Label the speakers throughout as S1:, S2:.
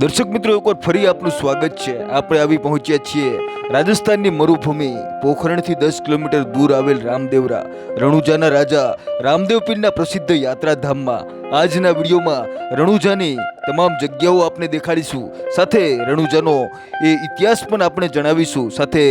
S1: દર્શક મિત્રો, એકવાર ફરી આપનું સ્વાગત છે। આપણે આવી પહોંચ્યા છીએ રાજસ્થાનની મરુભૂમિ પોખરણથી 10 કિલોમીટર દૂર આવેલ રામદેવરા રણુજાના રાજા રામદેવ પીરના પ્રસિદ્ધ યાત્રાધામમાં। આજના વિડીયોમાં રણુજાની તમામ જગ્યાઓ આપણે દેખાડીશું, સાથે રણુજાનો એ ઇતિહાસ પણ આપણે જણાવીશું, સાથે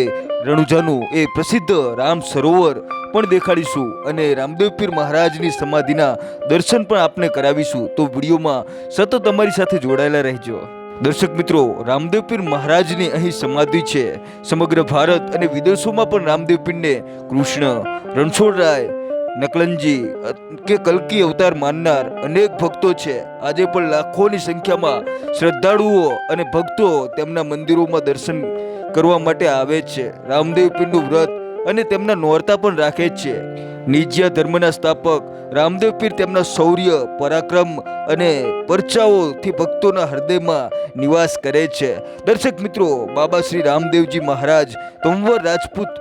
S1: રણુજાનું એ પ્રસિદ્ધ રામ સરોવર પણ દેખાડીશું અને રામદેવ પીર મહારાજની સમાધિના દર્શન પણ આપને કરાવીશું। તો વિડીયોમાં સતત અમારી સાથે જોડાયેલા રહેજો। દર્શક મિત્રો, રામદેવ પીર મહારાજની અહીં સમાધિ છે। સમગ્ર ભારત અને વિદેશોમાં પણ રામદેવ પીરને કૃષ્ણ, રણછોડરાય, નકલંજી કે કલ્કી અવતાર માનનાર અનેક ભક્તો છે। આજે પણ લાખોની સંખ્યામાં શ્રદ્ધાળુઓ અને ભક્તો તેમના મંદિરોમાં દર્શન કરવા માટે આવે છે। રામદેવ પીરનું વ્રત અને તેમના નોરતા પણ રાખે છે। નિજ્યા ધર્મના સ્થાપક રામદેવ પીર તેમના શૌર્ય, પરાક્રમ અને પરચાઓથી ભક્તોના હૃદયમાં નિવાસ કરે છે। દર્શક મિત્રો, બાબા શ્રી રામદેવજી મહારાજ તંવર રાજપૂત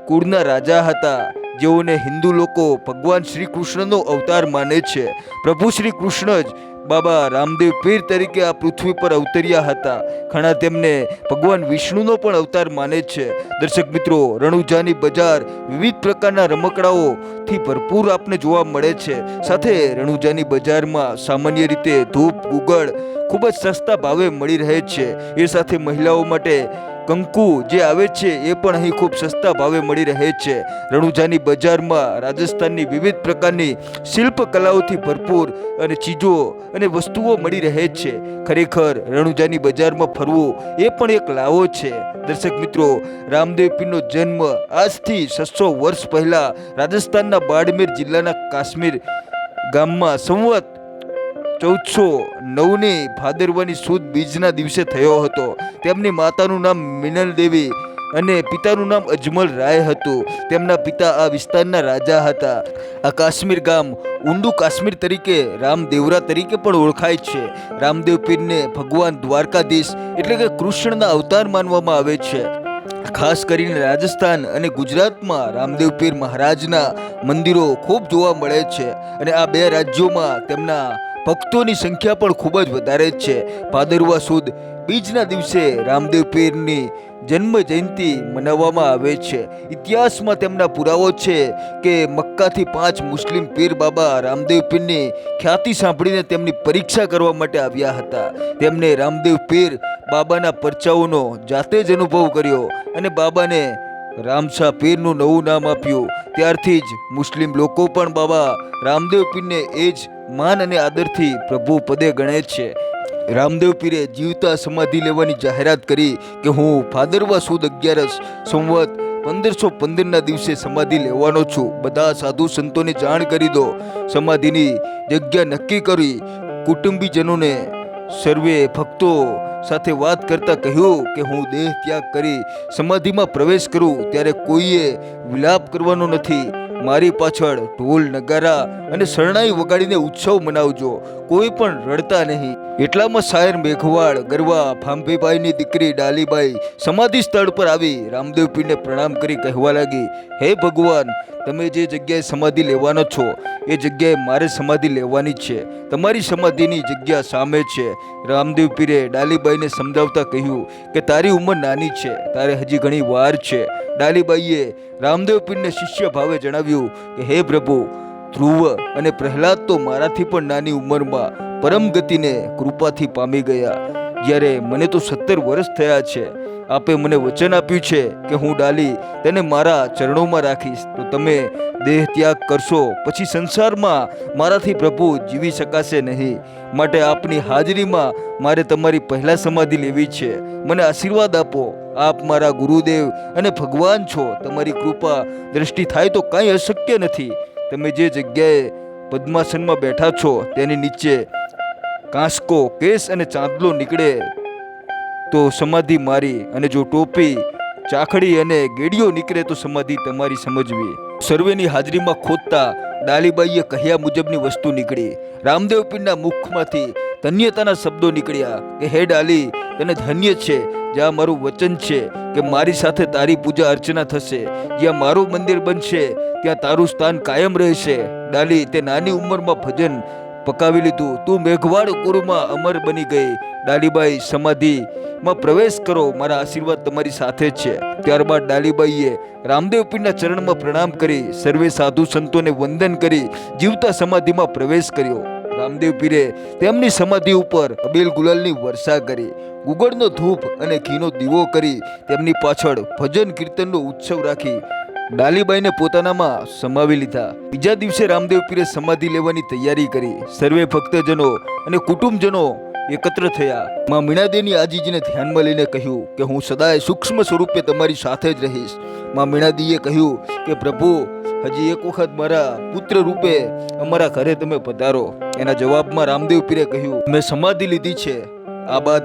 S1: કુળના રાજા હતા, જેઓને હિન્દુ લોકો ભગવાન શ્રી કૃષ્ણનો અવતાર માને છે। પ્રભુ શ્રી કૃષ્ણ જ બાબા રામદેવ પીર તરીકે આ પૃથ્વી પર અવતર્યા હતા। ઘણા તેમને ભગવાન વિષ્ણુનો પણ અવતાર માને છે। દર્શક મિત્રો, રણુજાની બજાર વિવિધ પ્રકારના રમકડાઓથી ભરપૂર આપને જોવા મળે છે। સાથે રણુજાની બજારમાં સામાન્ય રીતે ધૂપ, ગુગળ ખૂબ જ સસ્તા ભાવે મળી રહે છે। એ સાથે મહિલાઓ માટે કંકુ જે આવે છે એ પણ અહીં ખૂબ સસ્તા ભાવે મળી રહે છે। રણુજાની બજારમાં રાજસ્થાનની વિવિધ પ્રકારની શિલ્પ કલાઓથી ભરપૂર અને ચીજો અને વસ્તુઓ મળી રહે છે। ખરેખર રણુજાની બજારમાં ફરવું એ પણ એક લાવો છે। દર્શક મિત્રો, રામદેવ પીરનો જન્મ આજથી 600 વર્ષ પહેલા રાજસ્થાનના બાડમેર જિલ્લાના કાશ્મીર ગામમાં સંવત 1409ની ભાદરવાની સુદ બીજના દિવસે થયો હતો। તેમની માતાનું નામ મિનલ દેવી અને પિતાનું નામ અજમલ રાય હતું। તેમના પિતા આ વિસ્તારના રાજા હતા। આ કાશ્મીર ગામ ઊંડું કાશ્મીર તરીકે રામદેવરા તરીકે પણ ઓળખાય છે। રામદેવ પીરને ભગવાન દ્વારકાધીશ એટલે કે કૃષ્ણના અવતાર માનવામાં આવે છે। ખાસ કરીને રાજસ્થાન અને ગુજરાતમાં રામદેવ પીર મહારાજના મંદિરો ખૂબ જોવા મળે છે અને આ બે રાજ્યોમાં તેમના ભક્તોની સંખ્યા પણ ખૂબ જ વધારે છે। ભાદરવા સુદ બીજના દિવસે રામદેવ પીરની જન્મ જયંતિ મનાવવામાં આવે છે। ઇતિહાસમાં તેમના પુરાવો છે કે મક્કાથી 5 મુસ્લિમ પીર બાબા રામદેવ પીરની ખ્યાતિ સાંભળીને તેમની પરીક્ષા કરવા માટે આવ્યા હતા। તેમને રામદેવ પીર બાબાના પરચાઓનો જાતે જ અનુભવ કર્યો અને બાબાને રામશાહ પીરનું નવું નામ આપ્યું। ત્યારથી જ મુસ્લિમ લોકો પણ બાબા રામદેવ પીરને એ જ માન અને આદરથી પ્રભુ પદે ગણે છે। રામદેવ પીરે જીવતા સમાધિ લેવાની જાહેરાત કરી કે હું ભાદરવા સુદ 11 સંવત 1515ના દિવસે સમાધિ લેવાનો છું। બધા સાધુ સંતોને જાણ કરી દો। સમાધિની જગ્યા નક્કી કરી કુટુંબીજનોને સર્વે ભક્તો સાથે વાત કરતા કહ્યું કે હું દેહ ત્યાગ કરી સમાધિમાં પ્રવેશ કરું ત્યારે કોઈએ વિલાપ કરવાનો નથી। મારી પાછળ ઢોલ, નગારા અને શરણાઈ વગાડીને ઉત્સવ મનાવજો, કોઈ પણ રડતા નહીં। એટલામાં શાયર મેઘવાળ ગરવા ભાંભીભાઈની દીકરી ડાલીબાઈ સમાધિ સ્થળ પર આવી રામદેવ પીરને પ્રણામ કરી કહેવા લાગી, હે ભગવાન, તમે જે જગ્યાએ સમાધિ લેવાનો છો એ જગ્યાએ મારે સમાધિ લેવાની છે। તમારી સમાધિની જગ્યા સામે છે। રામદેવ પીરે ડાલીબાઈને સમજાવતા કહ્યું કે તારી ઉંમર નાની છે, તારે હજી ઘણી વાર છે। ડાલીબાઈએ રામદેવ પીરને શિષ્ય ભાવે જણાવ્યું કે હે પ્રભુ, ધ્રુવ અને પ્રહલાદ તો મારાથી પણ નાની ઉંમરમાં પરમ ગતિને કૃપાથી પામી ગયા, જ્યારે મને તો 17 વર્ષ થયા છે। આપે મને વચન આપ્યું છે કે હું ડાલી તેને મારા ચરણોમાં રાખીશ, તો તમે દેહ ત્યાગ કરશો પછી સંસારમાં મારાથી પ્રભુ જીવી શકાશે નહીં। માટે આપની હાજરીમાં મારે તમારી પહેલા સમાધિ લેવી છે। મને આશીર્વાદ આપો। આપ મારા ગુરુદેવ અને ભગવાન છો। તમારી કૃપા દ્રષ્ટિ થાય તો કાંઈ અશક્ય નથી। તમે જે જગ્યાએ પદ્માસનમાં બેઠા છો તેની નીચે કાંસકો, કેસ અને ચાંદલો નીકળે તો સમાધિ મારી, અને જો ટોપી, ચાખડી અને ગેડીઓ નીકળે તો સમાધિ તમારી સમજવી। સર્વેની હાજરીમાં ખોદતા ડાલીબાઈએ કહ્યા મુજબની વસ્તુ નીકળી। રામદેવ પીરના મુખમાંથી ધન્યતાના શબ્દો નીકળ્યા કે હે ડાલી, તને ધન્ય છે। જ્યાં મારું વચન છે કે મારી સાથે તારી પૂજા અર્ચના થશે, જ્યાં મારું મંદિર બનશે ત્યાં તારું સ્થાન કાયમ રહેશે। ડાલી, તે નાની ઉંમરમાં ભજન પકાવી લીધું. તું મેઘવાડ કુરુમાં અમર બની ગઈ. ડાલીબાઈ સમાધિમાં પ્રવેશ કરો, મારા આશીર્વાદ તમારી સાથે જ છે. ત્યારબાદ ડાલીબાઈએ રામદેવ પીરના ચરણમાં પ્રણામ કરી સર્વે સાધુ સંતોને વંદન કરી જીવતા સમાધિમાં પ્રવેશ કર્યો. રામદેવ પીરે તેમની સમાધિ ઉપર અબીલ ગુલાલની વર્ષા કરી, ગુગળનો ધૂપ અને ઘીનો દીવો કરી તેમની પાછળ ભજન કીર્તનનો ઉત્સવ રાખી ડાલીબાઈને પોતાનામાં સમાવી લીધા. બીજા દિવસે રામદેવ પીરે સમાધિ લેવાની તૈયારી કરી. સર્વે ભક્તજનો અને કુટુંબજનો એકત્ર થયા. માં મીણાદેવીની આજીજીને ધ્યાનમાં લઈને કહ્યું કે હું સદાય સૂક્ષ્મ સ્વરૂપે તમારી સાથે જ રહીશ. માં મીણાદીએ કહ્યું કે પ્રભુ, હજી એક વખત મારા પુત્ર રૂપે અમારા ઘરે તમે પધારો. એના જવાબમાં રામદેવ પીરે કહ્યું, મેં સમાધિ લીધી છે. આ બાદ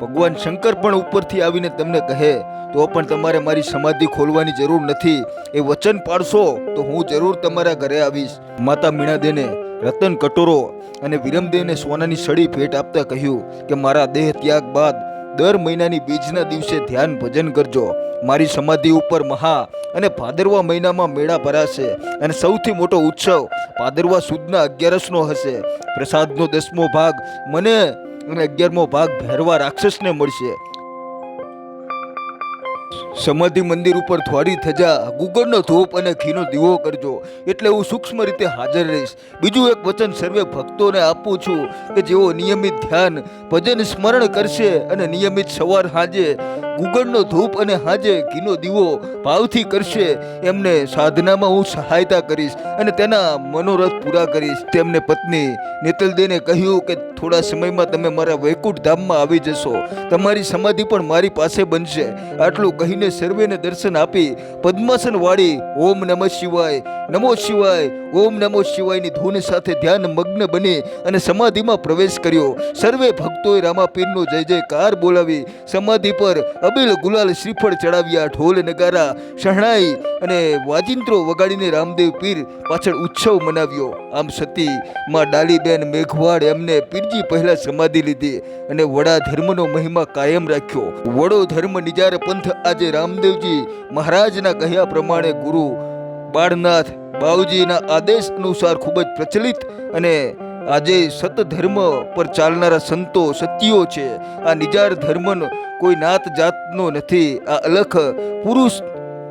S1: ભગવાન શંકર પણ ઉપરથી આવીને તમને કહે તો પણ તમારે મારી સમાધિ ખોલવાની જરૂર નથી. એ વચન પાડશો તો હું જરૂર તમારા ઘરે આવીશ. માતા મીણાદેને રતન કટોરો અને વિરમદેવને સોનાની સળી ભેટ આપતા કહ્યું કે મારા દેહ ત્યાગ બાદ દર મહિનાની બીજના દિવસે ધ્યાન ભજન કરજો. મારી સમાધિ ઉપર મહા અને ભાદરવા મહિનામાં મેળા ભરાશે અને સૌથી મોટો ઉત્સવ ભાદરવા સુદના 11નો હશે. પ્રસાદનો 10મો ભાગ મને અને 11મો ભાગ ભૈરવા રાક્ષસને મળશે. સમાધિ મંદિર ઉપર થોડી થજા, ગુગળનો ધૂપ અને ઘીનો દીવો કરજો, એટલે હું સૂક્ષ્મ રીતે હાજર રહીશ. બીજું એક વચન સર્વે ભક્તોને આપું છું કે જેઓ નિયમિત ધ્યાન ભજન સ્મરણ કરશે અને નિયમિત સવાર સાંજે ગુગળનો ધૂપ અને સાંજે ઘીનો દીવો ભાવથી કરશે, એમને સાધનામાં હું સહાયતા કરીશ અને તેના મનોરથ પૂરા કરીશ. તેમને પત્ની નેતલદેને કહ્યું કે થોડા સમયમાં તમે મારા વૈકુંઠ ધામમાં આવી જશો. તમારી સમાધિ પણ મારી પાસે બનશે. આટલું કહીને સર્વેને દર્શન આપી પદ્માસન વાળી ઓમ નમઃ શિવાય, નમો શિવાય, ઓમ નમો શિવાયની ધૂન સાથે ધ્યાન મગ્ન બની અને સમાધિમાં પ્રવેશ કર્યો. સર્વે ભક્તોએ રામાપીરનો જય જયકાર બોલાવી સમાધિ પર અબીલ ગુલાલ શ્રીફળ ચડાવ્યા. ઢોલ નગારા શરણાઈ અને વાજિંત્રો વગાડીને રામદેવ પીર પાછળ ઉત્સવ મનાવ્યો. આમ સતી માં ડાલીબેન મેઘવાડ એમને પીરજી પહેલા સમાધિ લીધી અને વડા ધર્મનો મહિમા કાયમ રાખ્યો. વડો ધર્મ નિજાર પંથ આજે રામદેવજી મહારાજના કહ્યા પ્રમાણે ગુરુ બાળનાથ બાઉજીના આદેશ અનુસાર ખૂબ જ પ્રચલિત અને આજે સત ધર્મ પર ચાલનારા સંતો સતીઓ છે. આ નિજાર ધર્મનો કોઈ નાત જાતનો નથી. આ અલખ પુરુષ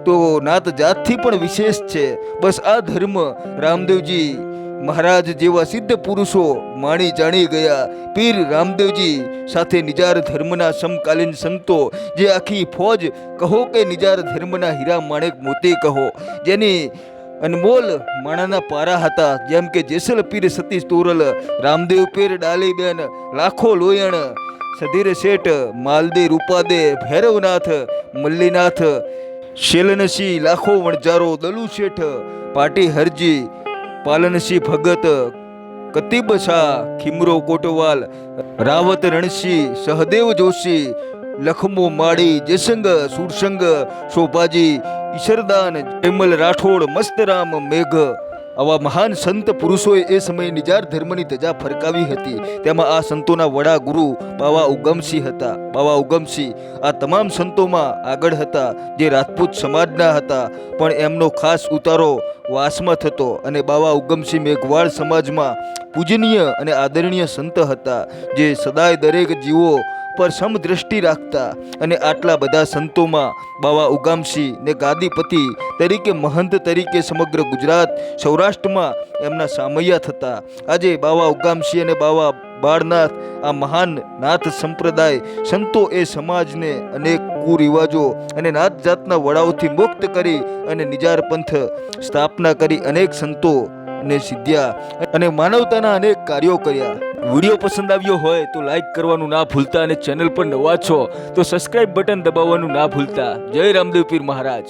S1: તો નાત જાતથી પણ વિશેષ છે. બસ આ ધર્મ રામદેવજી મહારાજ જેવા સિદ્ધ પુરુષો માણી જાણી ગયા. પીર રામદેવજી સાથે નિજાર ધર્મના સમકાલીન સંતો, જે આખી ફોજ કહો કે નિજાર ધર્મના હીરા માણેક મોતી કહો, જેની અનમોલ માણાના પારા હતા, જેમ કે જેસલ પીર સતીશ તોરલ, રામદેવ પીર ડાલીબેન, લાખો લોયણ, સધીર શેઠ, માલદે રૂપાદે, ભૈરવનાથ, મલ્લીનાથ, શેલનસિંહ, લાખો વણજારો, દલુ શેઠ, પાટી હરજી, પાલનસિંહ ભગત, કતીબ શાહ, ખીમરો કોટવાલ, રાવત રણસિંહ, સહદેવ જોશી, લખમો માળી, જયસંગ, સુરસંગ, શોભાજી, ઈશરદાન, જયમલ રાઠોડ, મસ્તરામ, મેઘ, આવા મહાન સંત પુરુષોએ એ સમયે નિજાર ધર્મની ધજા ફરકાવી હતી. તેમાં આ સંતોના વડા ગુરુ બાવા ઉગમસિંહ હતા. બાવા ઉગમસિંહ આ તમામ સંતોમાં આગળ હતા, જે રાજપૂત સમાજના હતા, પણ એમનો ખાસ ઉતારો વાસમાં થતો અને બાવા ઉગમસિંહ મેઘવાળ સમાજમાં પૂજનીય અને આદરણીય સંત હતા, જે સદાય દરેક જીવો પર સમદ્રષ્ટિ રાખતા. અને આટલા બધા સંતોમાં બાવા ઉગામસિંહ ને ગાદીપતિ તરીકે મહંત તરીકે સમગ્ર ગુજરાત સૌરાષ્ટ્રમાં એમના સામૈયા થતા. આજે બાવા ઉગામસિંહ અને બાવા બાળનાથ આ મહાન નાથ સંપ્રદાય સંતો એ સમાજને અનેક કુરિવાજો અને નાત જાતના વડાઓથી મુક્ત કરી અને નિજાર પંથ સ્થાપના કરી અનેક સંતો ને સિદ્ધ્યા અને માનવતાના અનેક કાર્યો કર્યા. વિડીયો પસંદ આવ્યો હોય તો લાઈક કરવાનું ના ભૂલતા અને ચેનલ પર નવા છો તો સબસ્ક્રાઇબ બટન દબાવવાનું ના ભૂલતા. જય રામદેવ પીર મહારાજ.